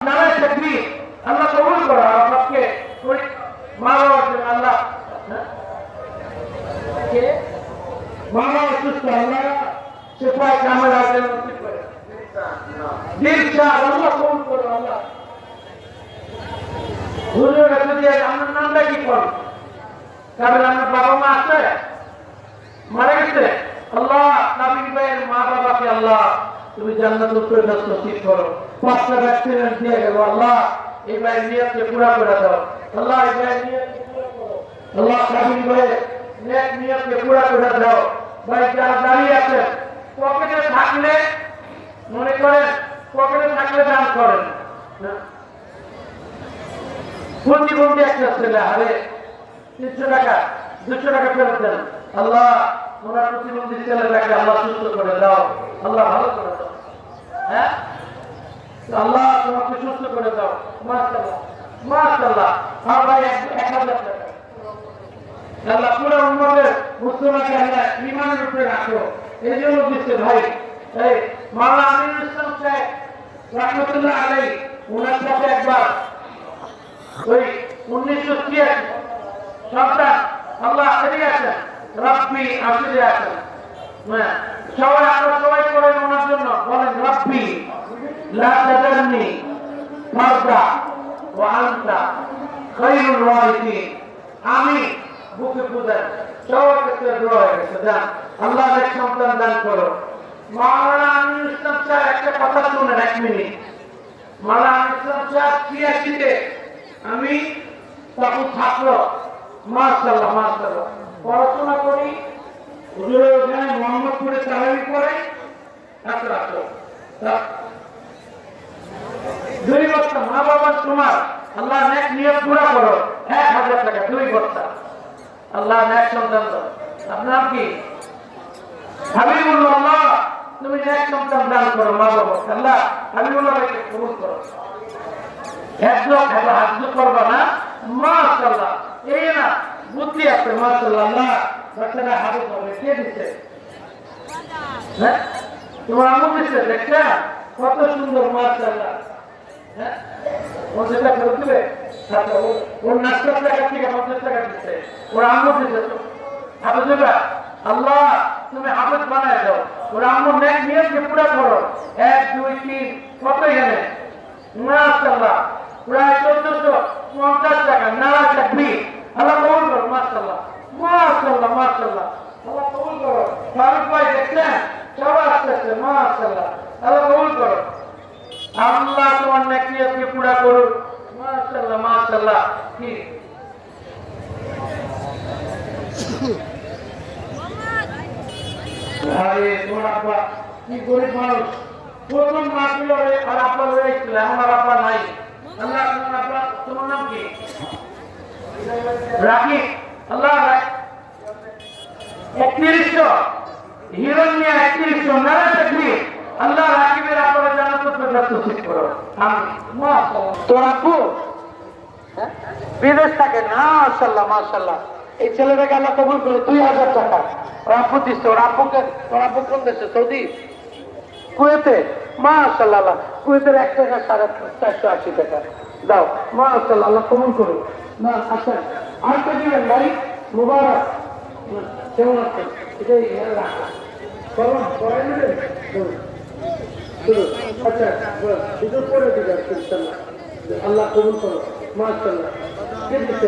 নারায়ে তাকবীর। আল্লাহ কবুল করো আপনাকে মা বাবার জন্য আল্লাহ কে মা বাবা সুস্থ আল্লাহ সেফায়ে কামেল আজল নসিব করে দিলশাদ আল্লাহ কবুল করো আল্লাহ। হুজুর যদি আমার নামটা কি করো কারণ আমার বাবা মা আছে মারা গেছে আল্লাহ নবী ভাইয়ের মা বাবাকে আল্লাহ তুমি জান্নাতুল ফেরদাউস নসিব করো। 5টা ভ্যাকসিন দিয়ে গেল আল্লাহ এই ভাইয়ের নিয়তকে পুরা করে দাও আল্লাহ। এই ভাইয়ের নিয়তকে পুরা করো আল্লাহ। নবী ভাইয়ের নিয়তকে পুরা করে দাও। ভাই যারা দাঁড়িয়ে আছেন পকেটে থাকলে মনে করেন পকেটে থাকলে দান করেন না। প্রতিবন্ধী একটা ছেলে আরে 300 টাকা 200 টাকা ফেরত দেন আল্লাহ। ওনার প্রতিবন্ধী ছেলেটাকে আল্লাহ সুস্থ করে দাও আল্লাহ, ভালো করে দাও। হ্যাঁ আল্লাহ তোমাকে সুস্থ করে দাও মাশাআল্লাহ মাশাআল্লাহ। আর ভাই 1000 টাকা আল্লাহ পুরো উম্মতের মুসলমানকে আল্লাহ ঈমানের উপরে রাখো এই জন্য দিচ্ছে ভাই। এই মাওলানা আমিনুল ইসলাম সাহেব রাহমাতুল্লাহ আলাইহি ওনার সাথে একবার ওই 1986 সন্তান আল্লাহ এদিকে আছেন রব্বি আসলে আছেন সবাই আমরা সবাই করেন ওনার জন্য বলেন রব্বি লা তাদারনি ফারদা ওয়া আনতা খায়রুল ওয়ারিসিন। আমি বুকে পুজেন সবার কাছে দোয়া হয়ে গেছে যান আল্লাহ এক সন্তান দান করো। মাওলানা আমিনুল ইসলাম সাহেব একটা কথা শুনেন 1 মিনিট। মাওলানা আমিনুল ইসলাম সাহেব 83-তে আমি তখন ছাত্র মাশাআল্লাহ মাশাআল্লাহ পড়াশোনা করি হুজুরের ওখানে মোহাম্মদপুরে তারাবি পড়ে রাখো 2 বছর মা বাবার তোমার আল্লাহ নেক নিয়ত পুরা করো 1000 টাকা 2 বছর আল্লাহ নেক সন্তান দাও। আপনার কি হাবিবুল্লাহ আল্লাহ তুমি নেক সন্তান দান করো মা বাবা আল্লাহ হাবিবুল্লাহ ভাইকে কবুল করো। একদম হাত করবা না মাশাআল্লাহ এই না বুদ্ধি আছে মাশাআল্লাহ আল্লাহ বাচ্চারা হাতে করবে কে দিচ্ছে হ্যাঁ তোমার আম্মু দিচ্ছে দেখছেন কত সুন্দর মাশাআল্লাহ। হ্যাঁ ও যেটা করে দিবে ওর নাস্তার টাকা থেকে 50 টাকা দিচ্ছে ওর আম্মু দিচ্ছে তো হাতে দেবা আল্লাহ তুমি হাফেজ বানায় দাও ওর আম্মু নেক নিয়তকে পুরা করো 1 2 3 কত এখানে মাশাআল্লাহ প্রায় 1450 টাকা নারায়ে তাকবীর আল্লাহ কবুল করো মাশাআল্লাহ মাশাআল্লাহ মাশাআল্লাহ আল্লাহ কবুল করো। ফারুক ভাই দেখছেন সবাই আসছে মাশাআল্লাহ আল্লাহ কবুল করো আল্লাহ তোমার নেক নিয়তকে পুরা করো মাশাআল্লাহ মাশাআল্লাহ। কি আরে তোমার আব্বা কি গরিব মানুষ প্রথম মাহফিল আর আব্বা রয়েছিল আমার আব্বা নাই আল্লাহ তোমার আব্বা তোমার নাম কি রাকিব আল্লাহ 3100 হিরণ্যা 3100 নারায়ে তাকবীর আল্লাহ রাকিবের আব্বার জান্নাতুল ফেরদাউস নসিব করো আমিন মাশাআল্লাহ। তোর আব্বু বিদেশ থাকে না মাশাআল্লাহ মাশাআল্লাহ এই ছেলেটাকে আল্লাহ কবুল করো 2000 টাকা ওর আব্বু দিচ্ছে ওর আব্বু কোন দেশে সৌদি কুয়েতে মাশাআল্লাহ কুয়েতের 1 টাকা 480 টাকা দাও মাশাআল্লাহ আল্লাহ কবুল করো না। আচ্ছা আর কে দিবেন ভাই মুবারক কেমন আছেন এটাই রাখা বলুন পড়াই নেবেন শুরু আচ্ছা দুটো পরে দিবেন ইনশাআল্লাহ আল্লাহ কবুল করো মাশাআল্লাহ। কে দিচ্ছে